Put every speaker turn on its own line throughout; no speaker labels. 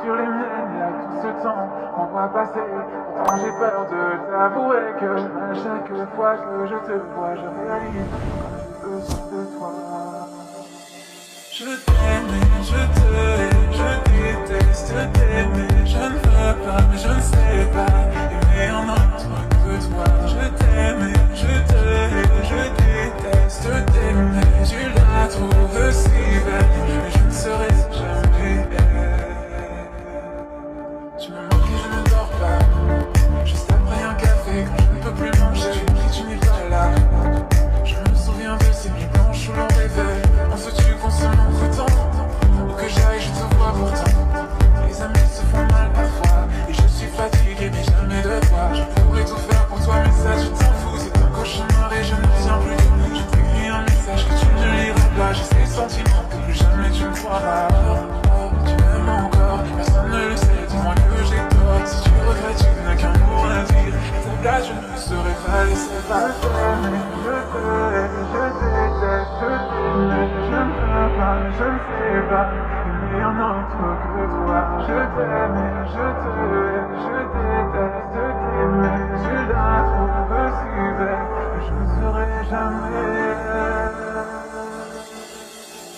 Sur les miennes, il y a tout ce temps qu'on va passer. Pourtant j'ai peur de t'avouer que à chaque fois que je te vois, je réalise comme j'ai besoin de toi. Je t'aime et je te hais, je déteste t'aimer. Je ne veux pas, mais je ne sais pas aimer un autre que toi. Je t'aime et je te hais, je déteste t'aimer. Tu la trouves si belle, mais je ne serai jamais elle. Tu me manques et je ne dors pas. Juste après un café, quand je ne peux plus manger, tu me dis tu n'es pas là. Je me souviens de ces nuits blanches où l'on rêvait. On se tue qu'on se montre tant. Où que j'aille, je te vois pourtant. Les amis se font mal parfois. Et je suis fatigué, mais jamais de toi. Je pourrais tout faire pour toi, mais ça tu t'en fous. C'est un cauchemar et je ne tiens plus debout. Je t'écris un message que tu ne liras pas. J'ai ces sentiments que plus jamais tu me croiras. Tu m'aimes encore, personne ne le sait, dis-moi que j'ai tort. Si tu regrettes, tu n'as qu'un mot à dire. À ta place, je ne serais pas laissé pas t'aimer. Je te hais, je déteste t'aimer. Je ne peux pas, mais je ne sais pas aimer un autre que toi. Je t'aime et je te hais, je déteste t'aimer. Tu la trouves si belle, mais je ne serai jamais elle.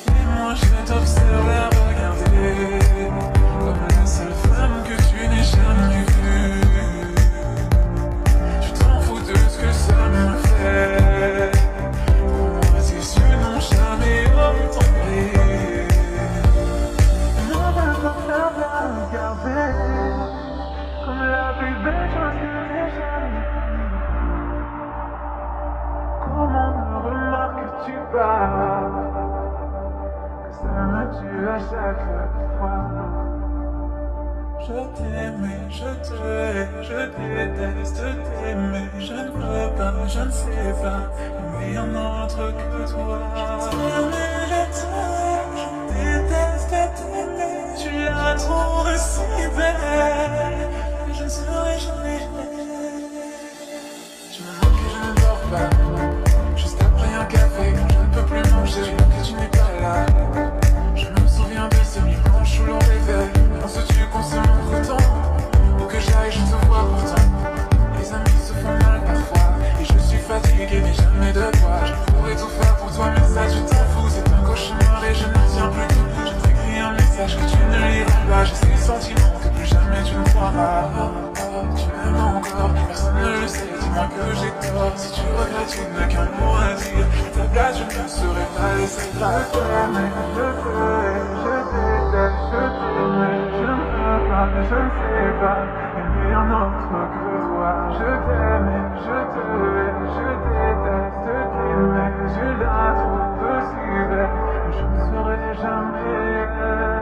Et moi je t'observe la regarder comme la seule femme que tu n'aies jamais vue. Tu t'en fous de ce que ça me fait. Pour moi tes yeux n'ont jamais autant brillé. Moi je t'observe la regarder comme la plus belle chose que j'ai jamais vue. Comment ne remarques-tu pas que ça me tue à chaque fois? Je t'aime et je te hais, je déteste t'aimer. Je ne veux pas, je ne sais pas aimer un autre que toi. Je t'aime et je te hais, je déteste t'aimer. Tu la trouves si belle, mais je ne serai jamais elle. Tu me manques et je ne dors pas. Juste après un café, quand je ne peux plus manger, je vois que tu n'es pas là. Je me souviens de ces nuits blanches où l'on rêvait. On se tue qu'on se montre tant. Où que j'aille, je te vois pourtant. Les amis se font mal parfois. Et je suis fatigué, mais jamais de toi. Je pourrais tout faire pour toi, mais ça tu t'en fous. C'est un cauchemar et je ne tiens plus debout. Je t'écris un message que tu ne liras pas. J'ai ces sentiments que plus jamais tu ne croiras. Tu m'aimes encore, personne ne le sait. Dis-moi que j'ai tort. Si tu regrettes, tu n'as qu'un mot à dire. À ta place, je ne serai pas laissé pas t'aimer. Je te hais, je déteste t'aimer. Je ne peux pas, mais je ne sais pas aimer un autre que toi. Je t'aime et je te hais, je déteste t'aimer. Tu la trouves si belle, mais je ne serai jamais elle.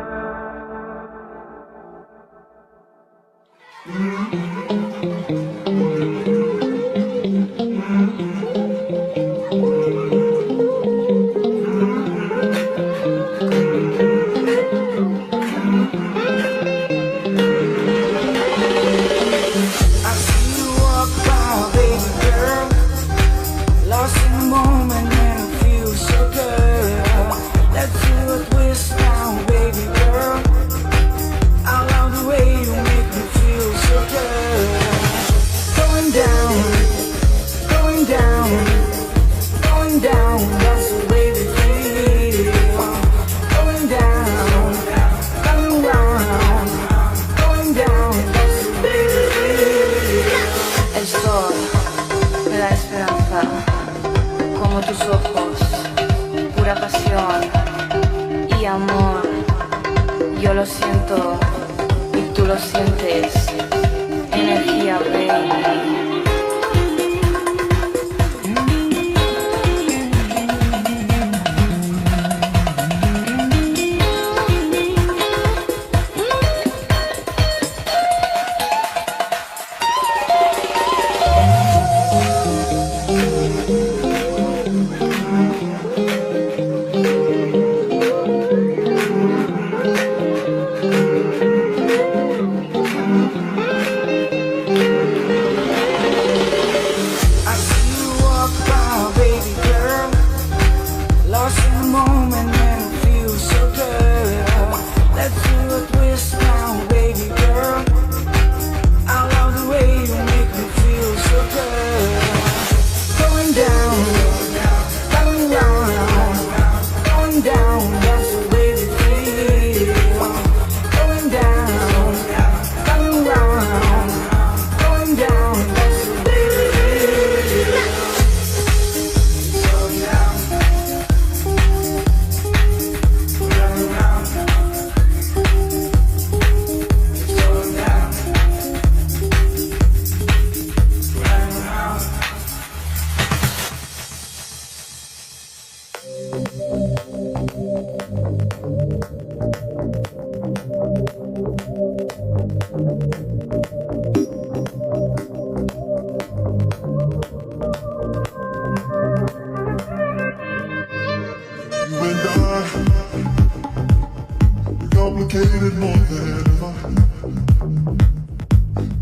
complicated more than ever.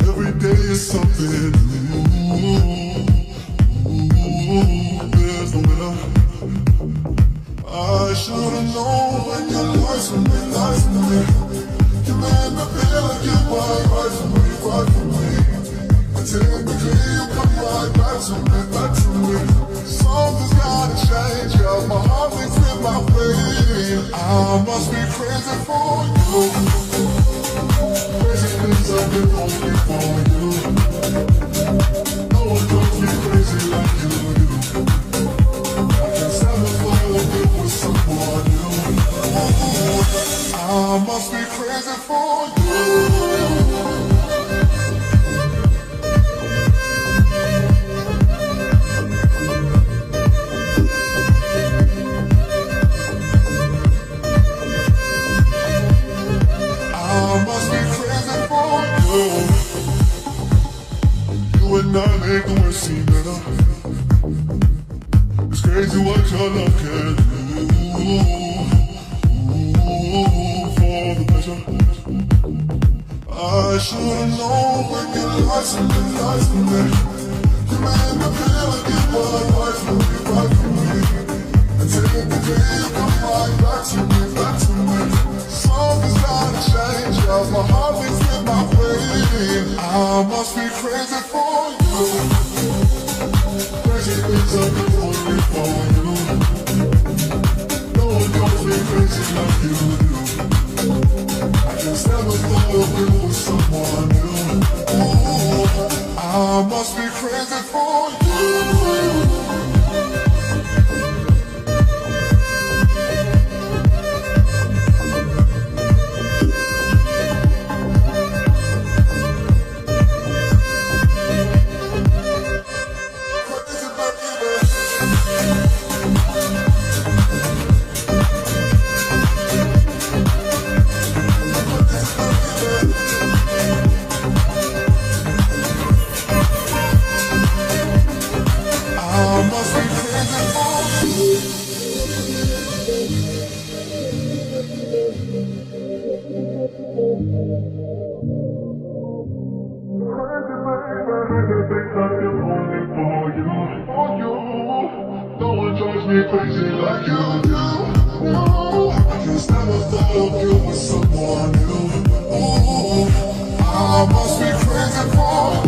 Every day is something new. There's no winner. I should've known when you lied to me, lied to me. You made me feel like you were right for me, right for me. And typically you come right back to me, back to me. Something's gotta change, yeah, my heart beats in my brain. I must be crazy for you. Crazy things I do only for you. No one drives me crazy like you do. I can't stand the thought of it with someone new. I must be crazy for you. I must be crazy for you. You and I make the world seem better. It's crazy what your love can do. For the pleasure. I should've known when you lied to me, lied to me. You made me feel like you were right for me, right for me. And typically you come right back to me, back to me. Something's gotta change, yeah, my heart beats in my brain. I must be crazy for you. Crazy things I do only for you. No one knows me crazy like you do. I can't stand the thought of you with someone new. Ooh, I must be crazy for you. Crazy like you do. No, I can't stand the thought of you with someone new. Ooh, I must be crazy for